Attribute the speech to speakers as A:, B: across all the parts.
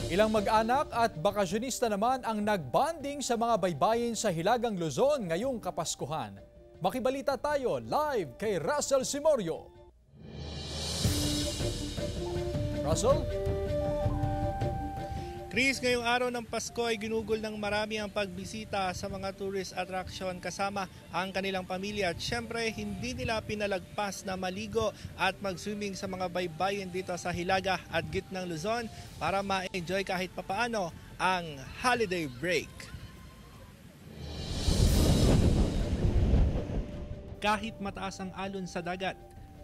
A: Ilang mag-anak at bakasyonista naman ang nagbanding sa mga baybayin sa Hilagang Luzon ngayong Kapaskuhan. Makibalita tayo live kay Russell Simorio. Russell?
B: Chris, ngayong araw ng Pasko ay ginugol ng marami ang pagbisita sa mga tourist attraction kasama ang kanilang pamilya. At syempre, hindi nila pinalagpas na maligo at mag-swimming sa mga baybayin dito sa Hilaga at gitnang Luzon para ma-enjoy kahit papaano ang holiday break. Kahit mataas ang alon sa dagat,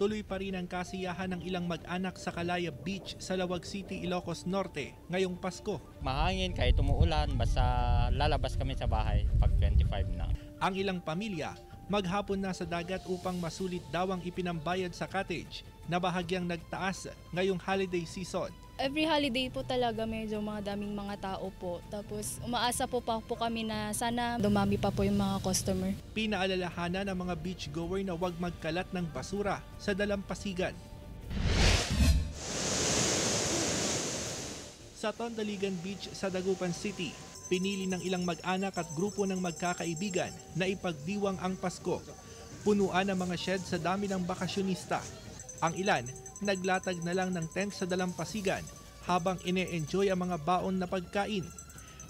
B: tuloy pa rin ang kasiyahan ng ilang mag-anak sa Calaya Beach sa Lawag City, Ilocos Norte ngayong Pasko.
C: Mahangin kahit umuulan, basta lalabas kami sa bahay pag 25 na.
B: Ang ilang pamilya maghapon na sa dagat upang masulit daw ang ipinambayad sa cottage na bahagyang nagtaas ngayong holiday season.
D: Every holiday po talaga medyo mga daming mga tao po. Tapos umaasa po kami na sana dumami pa po yung mga customer.
B: Pinaalalahanan ng mga beachgoer na huwag magkalat ng basura sa dalampasigan. Sa Tondaligan Beach sa Dagupan City, pinili ng ilang mag-anak at grupo ng magkakaibigan na ipagdiwang ang Pasko. Punuan ang mga shed sa dami ng bakasyonista. Ang ilan, naglatag na lang ng tent sa dalampasigan habang ine-enjoy ang mga baon na pagkain.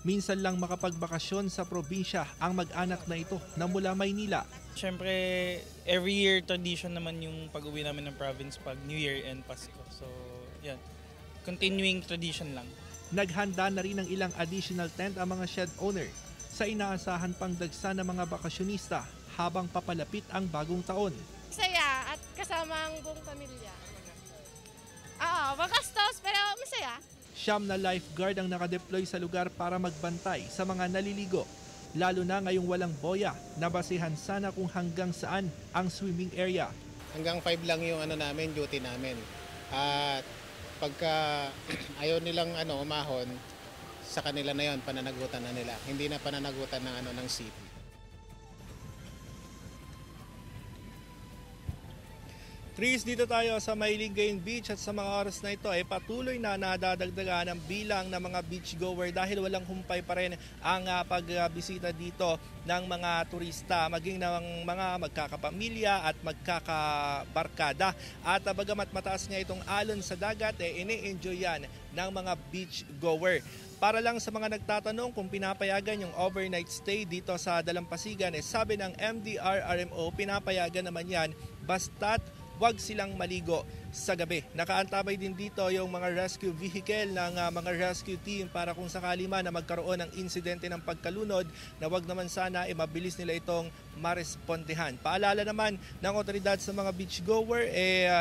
B: Minsan lang makapagbakasyon sa probinsya ang mag-anak na ito na mula Maynila.
E: Siyempre, every year tradition naman yung pag-uwi namin ng province pag New Year and Pasko. So, yan. Continuing tradition lang.
B: Naghanda na rin ng ilang additional tent ang mga shed owner sa inaasahan pang dagsa ng mga bakasyonista habang papalapit ang bagong taon.
F: Masaya at kasama ang buong pamilya. Magastos pero masaya.
B: Siyam na lifeguard ang nakadeploy sa lugar para magbantay sa mga naliligo. Lalo na ngayong walang boya, nabasihan sana kung hanggang saan ang swimming area.
G: Hanggang 5 lang yung duty namin. At pagka ayaw nilang umahon, sa kanila na yon, pananagutan na nila. Hindi na pananagutan ng city.
B: Chris, dito tayo sa Maylingayen Beach at sa mga oras na ito ay patuloy na nadadagdagan ang bilang ng mga beachgoer dahil walang humpay pa rin ang pagbisita dito ng mga turista, maging ng mga magkakapamilya at magkakabarkada. At bagamat mataas nga itong alon sa dagat, ini-enjoy yan ng mga beachgoer. Para lang sa mga nagtatanong kung pinapayagan yung overnight stay dito sa Dalampasigan, sabi ng MDRRMO, pinapayagan naman yan basta't huwag silang maligo sa gabi. Nakaantabay din dito yung mga rescue vehicle ng mga rescue team para kung sakali man na magkaroon ng insidente ng pagkalunod na huwag naman sana mabilis nila itong marespondehan. Paalala naman ng otoridad sa mga beachgoer,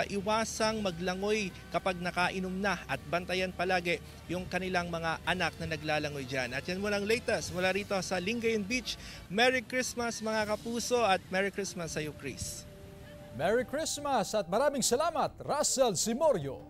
B: iwasang maglangoy kapag nakainom na at bantayan palagi yung kanilang mga anak na naglalangoy dyan. At yan muna ang latest mula rito sa Lingayen Beach. Merry Christmas mga kapuso at Merry Christmas sa iyo, Chris.
A: Merry Christmas at maraming salamat, Russell Simorio.